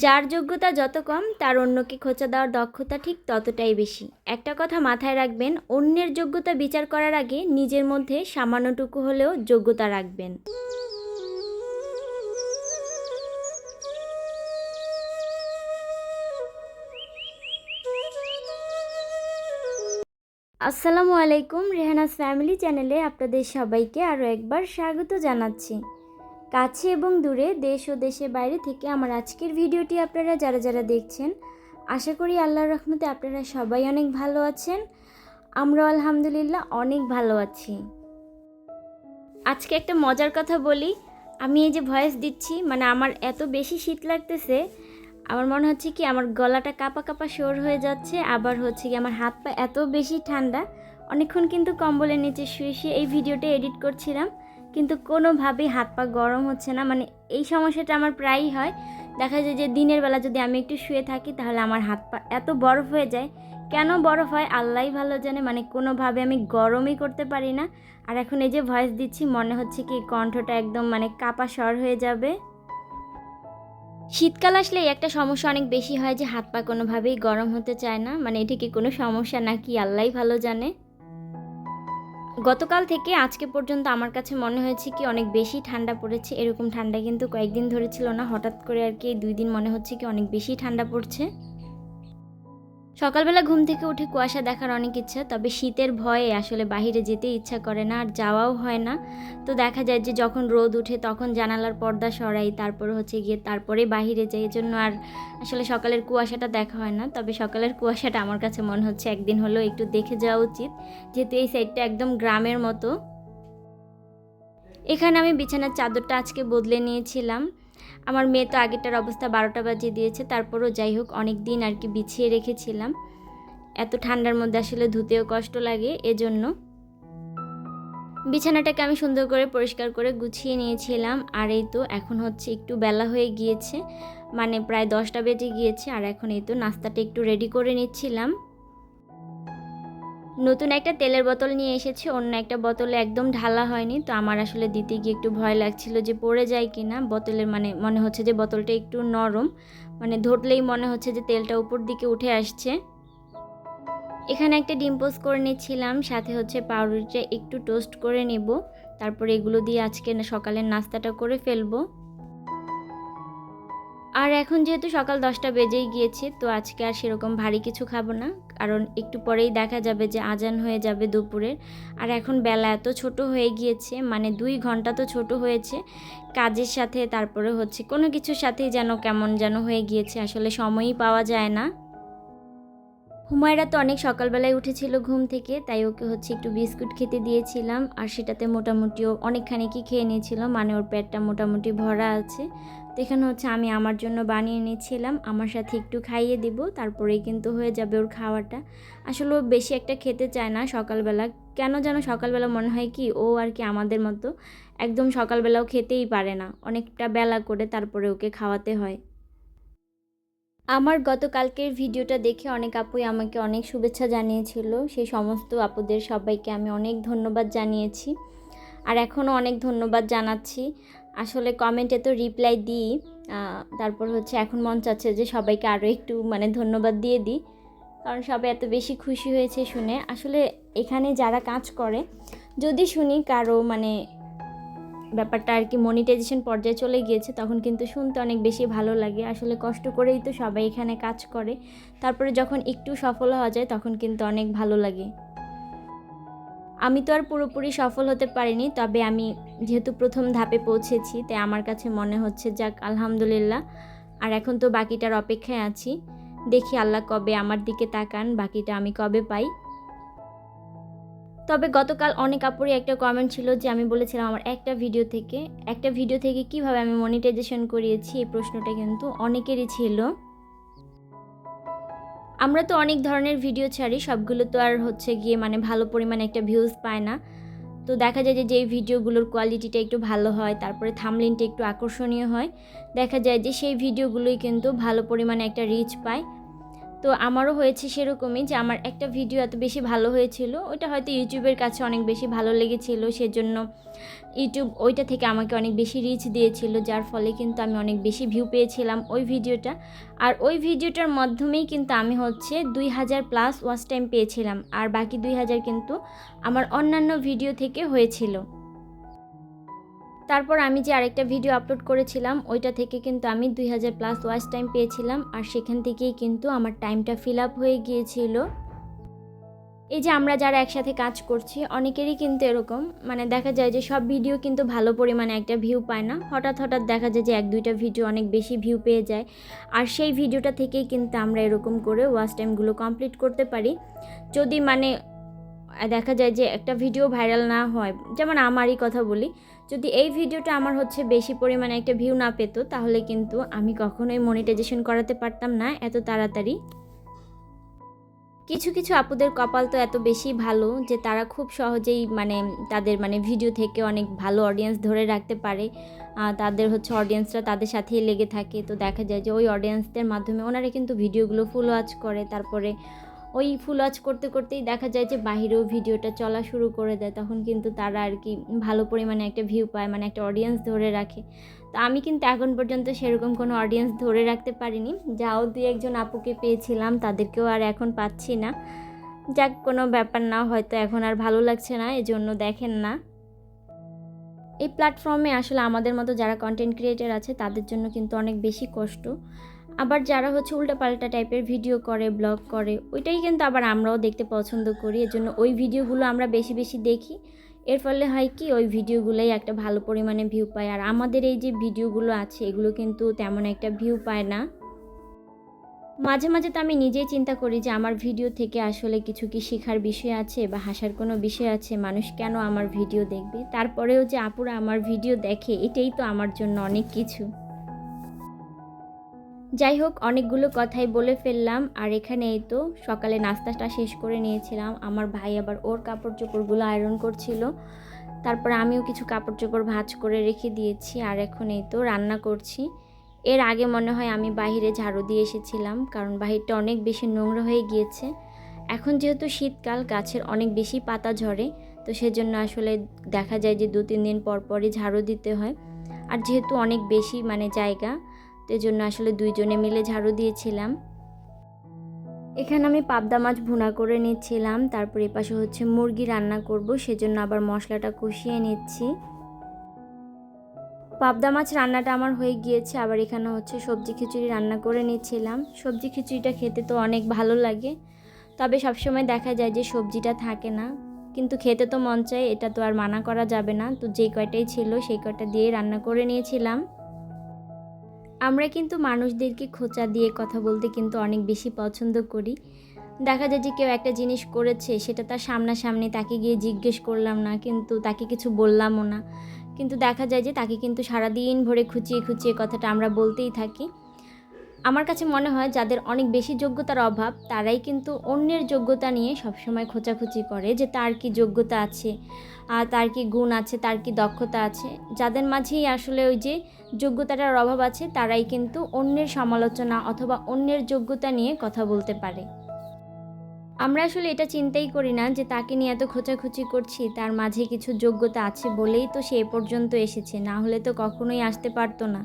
যার যোগ্যতা যত কম তার অন্যকে খোঁচা দেওয়ার দক্ষতা ঠিক ততটাই বেশি। একটা কথা মাথায় রাখবেন, অন্যের যোগ্যতা বিচার করার আগে নিজের মধ্যে সামান্যটুকু হলেও যোগ্যতা রাখবেন। আসসালামু আলাইকুম, রেহানাস ফ্যামিলি চ্যানেলে আপনাদের সবাইকে আরও একবার স্বাগত জানাচ্ছি। কাছে এবং দূরে, দেশ ও দেশের বাইরে থেকে আমার আজকের ভিডিওটি আপনারা যারা যারা দেখছেন, আশা করি আল্লাহর রহমতে আপনারা সবাই অনেক ভালো আছেন। আমরাও আলহামদুলিল্লাহ অনেক ভালো আছি। আজকে একটা মজার কথা বলি, আমি এই যে ভয়েস দিচ্ছি, মানে আমার এত বেশি শীত লাগতেছে, আমার মনে হচ্ছে কি আমার গলাটা কাঁপা কাঁপা স্বর হয়ে যাচ্ছে, আবার হচ্ছে কি আমার হাত পা এত বেশি ঠান্ডা। অনেকক্ষণ কিন্তু কম্বলের নিচে শুয়ে শুয়ে এই ভিডিওটা এডিট করছিলাম, কিন্তু কোনোভাবেই হাত পা গরম হচ্ছে না। মানে এই সমস্যাটা আমার প্রায়ই হয়। দেখা যায় যে দিনের বেলা যদি আমি একটু শুয়ে থাকি তাহলে আমার হাত পা এত বরফ হয়ে যায়। কেন বরফ হয় আল্লাহই ভালো জানে, মানে কোনোভাবে আমি গরমই করতে পারি না। আর এখন এই যে ভয়েস দিচ্ছি, মনে হচ্ছে কি কণ্ঠটা একদম মানে কাঁপা স্বর হয়ে যাবে। শীতকাল আসলে একটা সমস্যা অনেক বেশি হয় যে হাত পা কোনোভাবেই গরম হতে চায় না। মানে এটি কি কোনো সমস্যা নাকি আল্লাহই ভালো জানে। গতকাল থেকে আজকে পর্যন্ত আমার কাছে মনে হয়েছে কি অনেক বেশি ঠান্ডা পড়েছে। এরকম ঠান্ডা কিন্তু কয়েকদিন ধরে ছিল না, হঠাৎ করে আর কি 2 দিন মনে হচ্ছে কি অনেক বেশি ঠান্ডা পড়ছে। সকালবেলা ঘুম থেকে উঠে কুয়াশা দেখার অনেক ইচ্ছা, তবে শীতের ভয়ে আসলে বাহিরে যেতে ইচ্ছা করে না, আর যাওয়াও হয় না। তো দেখা যায় যে যখন রোদ উঠে তখন জানালার পর্দা সরাই, তারপরে হচ্ছে গিয়ে তারপরে বাহিরে যাই। এজন্য আর আসলে সকালের কুয়াশাটা দেখা হয় না। তবে সকালের কুয়াশাটা আমার কাছে মনে হচ্ছে একদিন হলেও একটু দেখে যাওয়া উচিত, যেহেতু এই সাইডটা একদম গ্রামের মতো। এখানে আমি বিছানার চাদরটা আজকে বদলে নিয়েছিলাম। আমার মেয়ে তো আগেরটার অবস্থা 12টা বাজিয়ে দিয়েছে, তারপরও যাই হোক অনেক দিন আর কি বিছিয়ে রেখেছিলাম। এত ঠান্ডার মধ্যে আসলে ধুতেও কষ্ট লাগে, এজন্য বিছানাটাকে আমি সুন্দর করে পরিষ্কার করে গুছিয়ে নিয়েছিলাম। আর এই তো এখন হচ্ছে একটু বেলা হয়ে গিয়েছে, মানে প্রায় 10টা বেজে গিয়েছে। আর এখন এই তো নাস্তাটা একটু রেডি করে নিচ্ছিলাম। নতুন একটা তেলের বোতল নিয়ে এসেছি, অন্য একটা বোতলে একদম ঢালা হয়নি, তো আমার আসলে দিতে গিয়ে একটু ভয় লাগছিল যে পড়ে যায় কিনা। বোতলের মানে মনে হচ্ছে যে বোতলটা একটু নরম, মানে ধরলেই মনে হচ্ছে যে তেলটা উপর দিকে উঠে আসছে। এখানে একটা ডিম পোস্ট করে নিচ্ছিলাম, সাথে হচ্ছে পাউরুটিটা একটু টোস্ট করে নেব। তারপরে এগুলো দিয়ে আজকে সকালের নাস্তাটা করে ফেলবো। আর এখন যেহেতু সকাল 10টা বেজেই গিয়েছে, তো আজকে আর সেরকম ভারী কিছু খাবো না, কারণ একটু পরেই দেখা যাবে যে আজান হয়ে যাবে দুপুরের। আর এখন বেলা এত ছোট হয়ে গিয়েছে, মানে 2 ঘন্টা তো ছোট হয়েছে কাজের সাথে, তারপরে হচ্ছে কোনো কিছুর সাথেই যেন কেমন যেন হয়ে গিয়েছে, আসলে সময়ই পাওয়া যায় না। হুমায়রা তো অনেক সকালবেলায় উঠেছিল ঘুম থেকে, তাই ওকে হচ্ছে একটু বিস্কুট খেতে দিয়েছিলাম, আর সেটাতে মোটামুটিও অনেকখানি কি খেয়ে নিয়েছিল, মানে ওর পেটটা মোটামুটি ভরা আছে। তো এখানে হচ্ছে আমি আমার জন্য বানিয়ে নিয়েছিলাম, আমার সাথে একটু খাইয়ে দিব, তারপরেই কিন্তু হয়ে যাবে ওর খাওয়াটা। আসলে ও বেশি একটা খেতে চায় না সকালবেলা, কেন যেন সকালবেলা মনে হয় কি ও আর কি আমাদের মতো একদম সকালবেলাও খেতেই পারে না, অনেকটা বেলা করে তারপরে ওকে খাওয়াতে হয়। আমার গতকালকের ভিডিওটা দেখে অনেক আপুই আমাকে অনেক শুভেচ্ছা জানিয়েছিল, সেই সমস্ত আপুদের সবাইকে আমি অনেক ধন্যবাদ জানিয়েছি, আর এখনও অনেক ধন্যবাদ জানাচ্ছি। আসলে কমেন্টে তো রিপ্লাই দিই, তারপর হচ্ছে এখন মন চাচ্ছে যে সবাইকে আরও একটু মানে ধন্যবাদ দিয়ে দিই, কারণ সবাই এত বেশি খুশি হয়েছে শুনে। আসলে এখানে যারা কাজ করে, যদি শুনি কারো মানে ব্যাপারটা আর কি মনিটাইজেশন পর্যায়ে চলে গিয়েছে, তখন কিন্তু শুনতে অনেক বেশি ভালো লাগে। আসলে কষ্ট করেই তো সবাই এখানে কাজ করে, তারপরে যখন একটু সফল হওয়া যায় তখন কিন্তু অনেক ভালো লাগে। আমি তো আর পুরোপুরি সফল হতে পারিনি, তবে আমি যেহেতু প্রথম ধাপে পৌঁছেছি, তাই আমার কাছে মনে হচ্ছে যাক আলহামদুলিল্লাহ। আর এখন তো বাকিটার অপেক্ষায় আছি, দেখি আল্লাহ কবে আমার দিকে তাকান, বাকিটা আমি কবে পাই। তবে গতকাল অনেক আপুরই একটা কমেন্ট ছিল যে আমি বলেছিলাম আমার একটা ভিডিও থেকে কিভাবে আমি মনিটাইজেশন করিয়েছি, এই প্রশ্নটা কিন্তু অনেকেরই ছিল। আমরা তো অনেক ধরনের ভিডিও ছাড়ি, সবগুলো তো আর হচ্ছে গিয়ে মানে ভালো পরিমাণে একটা ভিউজ পায় না। তো দেখা যায় যে যেই ভিডিওগুলোর কোয়ালিটিটা একটু ভালো হয়, তারপরে থাম্বনেইলটা একটু আকর্ষণীয় হয়, দেখা যায় যে সেই ভিডিওগুলোই কিন্তু ভালো পরিমাণে একটা রিচ পায়। তো আমারও হয়েছে সেরকমই, যে আমার একটা ভিডিও এত বেশি ভালো হয়েছিল, ওইটা হয়তো ইউটিউবের কাছে অনেক বেশি ভালো লেগেছিল, সেজন্য ইউটিউব ওইটা থেকে আমাকে অনেক বেশি রিচ দিয়েছিল, যার ফলে কিন্তু আমি অনেক বেশি ভিউ পেয়েছিলাম ওই ভিডিওটা। আর ওই ভিডিওটার মাধ্যমেই কিন্তু আমি হচ্ছে 2000+ ওয়াচ টাইম পেয়েছিলাম, আর বাকি 2000 কিন্তু আমার অন্যান্য ভিডিও থেকে হয়েছিল। তারপর আমি যে আরেকটা ভিডিও আপলোড করেছিলাম ওইটা থেকে কিন্তু আমি 2000+ ওয়াচ টাইম পেয়েছিলাম, আর সেখান থেকেই কিন্তু আমার টাইমটা ফিল আপ হয়ে গিয়েছিল। এই যে আমরা যারা একসাথে কাজ করছি অনেকেরই কিন্তু এরকম, মানে দেখা যায় যে সব ভিডিও কিন্তু ভালো পরিমাণে একটা ভিউ পায় না, হঠাৎ হঠাৎ দেখা যায় যে 1-2টা ভিডিও অনেক বেশি ভিউ পেয়ে যায়, আর সেই ভিডিওটা থেকেই কিন্তু আমরা এরকম করে ওয়াচ টাইমগুলো কমপ্লিট করতে পারি। যদি মানে দেখা যায় যে একটা ভিডিও ভাইরাল না হয়, যেমন আমারই কথা বলি, যদি এই ভিডিওটা আমার হচ্ছে বেশি পরিমাণে একটা ভিউ না পেতো, তাহলে কিন্তু আমি কখনোই মনিটাইজেশন করাতে পারতাম না এত তাড়াতাড়ি। কিছু কিছু আপুদের কপাল তো এত বেশি ভালো যে তারা খুব সহজেই মানে তাদের মানে ভিডিও থেকে অনেক ভালো অডিয়েন্স ধরে রাখতে পারে, তাদের হচ্ছে অডিয়েন্সরা তাদের সাথেই লেগে থাকে। তো দেখা যায় যে ওই অডিয়েন্সদের মাধ্যমে ওনারা কিন্তু ভিডিওগুলো ফুল ওয়াচ করে, তারপরে ওই ফুল ওয়াচ করতে করতেই দেখা যায় যে বাহিরেও ভিডিওটা চলা শুরু করে দেয়, তখন কিন্তু তারা আর কি ভালো পরিমাণে একটা ভিউ পায়, মানে একটা অডিয়েন্স ধরে রাখে। তো আমি কিন্তু এখন পর্যন্ত সেরকম কোনো অডিয়েন্স ধরে রাখতে পারিনি, যাও 2-1 আপুকে পেয়েছিলাম, তাদেরকেও আর এখন পাচ্ছি না। যাক, কোনো ব্যাপার না, হয়তো এখন আর ভালো লাগছে না, এজন্য দেখেন না। এই প্ল্যাটফর্মে আসলে আমাদের মতো যারা কন্টেন্ট ক্রিয়েটর আছে তাদের জন্য কিন্তু অনেক বেশি কষ্ট। আবার যারা হচ্ছে উল্টাপাল্টা টাইপের ভিডিও করে, ব্লগ করে, ওইটাই কিন্তু আবার আমরাও দেখতে পছন্দ করি, এজন্য ওই ভিডিওগুলো আমরা বেশি বেশি দেখি। এর ফলে হয় কি, ওই ভিডিওগুলোই একটা ভালো পরিমাণে ভিউ পায়, আর আমাদের এই যে ভিডিওগুলো আছে এগুলো কিন্তু তেমন একটা ভিউ পায় না। মাঝে মাঝে তো আমি নিজেই চিন্তা করি যে আমার ভিডিও থেকে আসলে কিছু কি শেখার বিষয় আছে বা হাসার কোনো বিষয় আছে, মানুষ কেন আমার ভিডিও দেখবে। তারপরেও যে আপুরা আমার ভিডিও দেখে, এটাই তো আমার জন্য অনেক কিছু। যাই হোক, অনেকগুলো কথাই বলে ফেললাম, আর এখানে এই তো সকালে নাস্তাটা শেষ করে নিয়েছিলাম। আমার ভাই আবার ওর কাপড় চোপড়গুলো আয়রন করছিল, তারপরে আমিও কিছু কাপড় চোপড় ভাঁজ করে রেখে দিয়েছি, আর এখন এই তো রান্না করছি। এর আগে মনে হয় আমি বাহিরে ঝাড়ু দিয়ে এসেছিলাম, কারণ বাহিরটা অনেক বেশি নোংরা হয়ে গিয়েছে। এখন যেহেতু শীতকাল, গাছের অনেক বেশি পাতা ঝরে, তো সেজন্য আসলে দেখা যায় যে 2-3 দিন পর পরই ঝাড়ু দিতে হয়। আর যেহেতু অনেক বেশি মানে জায়গা, তো এজন্য আসলে 2 জনে মিলে ঝাড়ু দিয়েছিলাম। এখানে আমি পাবদা মাছ ভুনা করে নিচ্ছিলাম, তারপর এপাশে হচ্ছে মুরগি রান্না করব, সেজন্য আবার মশলাটা কষিয়ে নিচ্ছি। পাবদা মাছ রান্নাটা আমার হয়ে গিয়েছে, আবার এখানে হচ্ছে সবজি খিচুড়ি রান্না করে নিচ্ছিলাম। সবজি খিচুড়িটা খেতে তো অনেক ভালো লাগে, তবে সবসময় দেখা যায় যে সবজিটা থাকে না, কিন্তু খেতে তো মন চায়, এটা তো আর মানা করা যাবে না। তো যেই কয়টাই ছিল সেই কয়টা দিয়ে রান্না করে নিয়েছিলাম। আমরা কিন্তু মানুষদেরকে খোঁচা দিয়ে কথা বলতে কিন্তু অনেক বেশি পছন্দ করি। দেখা যায় যে কেউ একটা জিনিস করেছে, সেটা তার সামনাসামনি তাকে গিয়ে জিজ্ঞেস করলাম না, কিন্তু তাকে কিছু বললামও না, কিন্তু দেখা যায় যে তাকে কিন্তু সারাদিন ভরে খুঁচিয়ে খুঁচিয়ে কথাটা আমরা বলতেই থাকি। আমার কাছে মনে হয় যাদের অনেক বেশি যোগ্যতার অভাব, তারাই কিন্তু অন্যের যোগ্যতা নিয়ে সবসময় খোঁচাখুচি করে, যে তার কি যোগ্যতা আছে, তার কি গুণ আছে, তার কি দক্ষতা আছে। যাদের মাঝেই আসলে ওই যে যোগ্যতাটার অভাব আছে, তারাই কিন্তু অন্যের সমালোচনা অথবা অন্যের যোগ্যতা নিয়ে কথা বলতে পারে। আমরা আসলে এটা চিন্তাই করি না যে তাকে নিয়ে এত খোঁচাখুচি করছি, তার মাঝে কিছু যোগ্যতা আছে বলেই তো সে এ পর্যন্ত এসেছে, না হলে তো কখনোই আসতে পারতো না।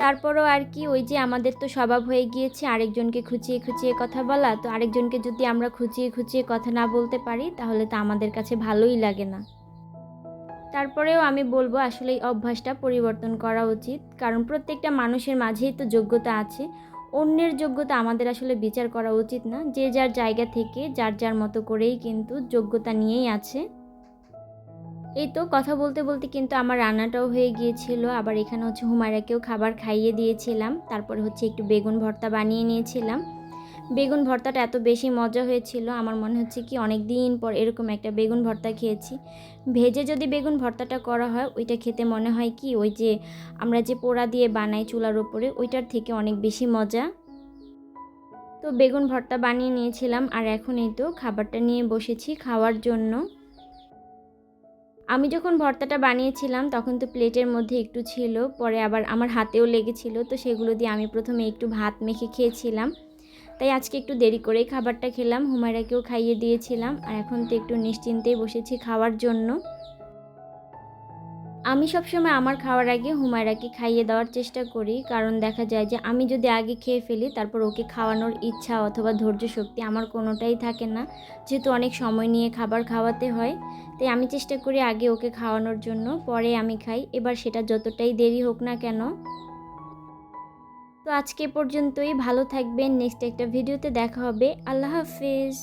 তারপরও আর কি, ওই যে আমাদের তো স্বভাব হয়ে গিয়েছে আরেকজনকে খুঁচিয়ে খুঁচিয়ে কথা বলা, তো আরেকজনকে যদি আমরা খুঁচিয়ে খুঁচিয়ে কথা না বলতে পারি, তাহলে তো আমাদের কাছে ভালোই লাগে না। তারপরেও আমি বলবো আসলে এই অভ্যাসটা পরিবর্তন করা উচিত, কারণ প্রত্যেকটা মানুষের মাঝেই তো যোগ্যতা আছে। অন্যের যোগ্যতা আমাদের আসলে বিচার করা উচিত না, যে যার জায়গা থেকে যার যার মতো করেই কিন্তু যোগ্যতা নিয়েই আছে। এই তো কথা বলতে বলতে কিন্তু আমার রান্নাটাও হয়ে গিয়েছিল, আবার এখানে হচ্ছে হুমায়রাকেও খাবার খাইয়ে দিয়েছিলাম, তারপরে হচ্ছে একটু বেগুন ভর্তা বানিয়ে নিয়েছিলাম। বেগুন ভর্তাটা এত বেশি মজা হয়েছিল, আমার মনে হচ্ছে কি অনেক দিন পর এরকম একটা বেগুন ভর্তা খেয়েছি। ভেজে যদি বেগুন ভর্তাটা করা হয়, ওইটা খেতে মনে হয় কি ওই যে আমরা যে পোড়া দিয়ে বানাই চুলার ওপরে, ওইটার থেকে অনেক বেশি মজা। তো বেগুন ভর্তা বানিয়ে নিয়েছিলাম, আর এখন এই তো খাবারটা নিয়ে বসেছি খাওয়ার জন্য। আমি যখন ভর্তাটা বানিয়েছিলাম তখন তো প্লেটের মধ্যে একটু ছিল, পরে আবার আমার হাতেও লেগেছিল, তো সেগুলো দিয়ে আমি প্রথমে একটু ভাত মেখে খেয়েছিলাম। তাই আজকে একটু দেরি করেই খাবারটা খেলাম, হুমায়রাকেও খাইয়ে দিয়েছিলাম। আর এখন তো একটু নিশ্চিন্তেই বসেছি খাওয়ার জন্য। আমি সবসময় আমার খাওয়ার আগে হুমায়রাকে খাইয়ে দেওয়ার চেষ্টা করি, কারণ দেখা যায় যে আমি যদি আগে খেয়ে ফেলি তারপর ওকে খাওয়ানোর ইচ্ছা অথবা ধৈর্য শক্তি আমার কোনোটাই থাকে না, যেহেতু অনেক সময় নিয়ে খাবার খাওয়াতে হয়। তাই আমি চেষ্টা করি আগে ওকে খাওয়ানোর জন্য, পরে আমি খাই, এবার সেটা যতটাই দেরি হোক না কেন। তো আজকে এ পর্যন্তই, ভালো থাকবেন, নেক্সট একটা ভিডিওতে দেখা হবে। আল্লাহ হাফিজ।